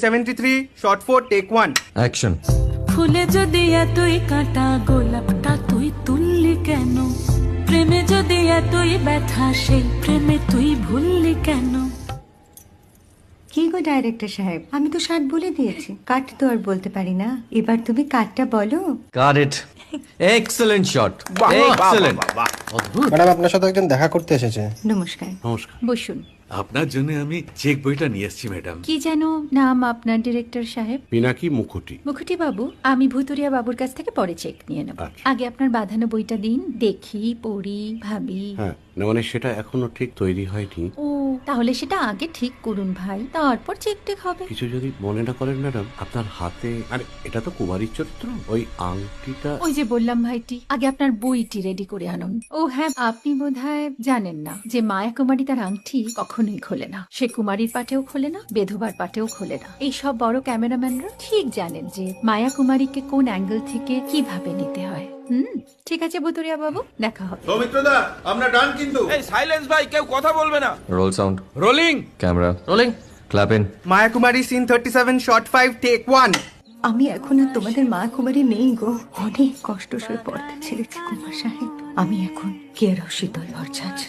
73 shot 4 take 1 action. ফুলে যদি এতই কাঁটা গোলাপটা তুই তুললি কেন? প্রেমে যদি এতই ব্যথা সেই প্রেমে তুই ভুললি কেন? কি গো ডাইরেক্টর সাহেব, আমি তো 60 বলে দিয়েছি, কাট তো আর বলতে পারি না, এবার তুমি কাটটা বলো। Got it. Excellent shot, excellent. Madam আপনার সাথে একজন দেখা করতে এসেছে। নমস্কার। নমস্কার। বসুন। আপনার জন্য আমি চেক বইটা নিয়ে এসেছি ম্যাডাম। কি যেন নাম আপনার ডিরেক্টর সাহেব? পিনাকি মুখোটি। মুখুটি বাবু, আমি ভুতুরিয়া বাবুর কাছ থেকে পরে চেক নিয়ে নেব। আচ্ছা। আগে আপনার বাঁধানো বইটা দিন, দেখি, পড়ি, ভাবি। হ্যাঁ, না মানে সেটা এখনো ঠিক তৈরি হয়নি। ও, তাহলে সেটা আগে ঠিক করুন ভাই, তারপর চেক টেক হবে। কিছু যদি মনে না করেন ম্যাডাম, আপনার হাতে, আরে এটা তো কুমারীর চরিত্র, ওই আংটিটা। ওই যে বললাম ভাইটি, আগে আপনার বইটি রেডি করে আনুন। ও হ্যাঁ, আপনি বোধহয় জানেন না যে মায়া কুমারী তার আংটি কখনোই খোলে না। সে কুমারীর পাটেও খোলে না, বেধবার পাটেও খোলে না। এই সব বড় ক্যামেরাম্যানরা ঠিক জানেন যে মায়া কুমারীকে কোন অ্যাঙ্গেল থেকে কিভাবে নিতে হয়। ঠিক আছে বুতুরিয়া বাবু, দেখা হবে। সৌমিত্রদা আমরা ডান কিন্তু। এই সাইলেন্স ভাই, কেউ কথা বলবে না। Roll sound, rolling camera rolling, clap in. Maya Kumari scene 37 shot 5 take 1 আমি এখন আর তোমাদের মা কুমারী নেই গো, অনেক কষ্ট সয়ে পর্দা ছেড়েছি কুমার সাহেব। আমি এখন কেরও শীতল ভরছাছ।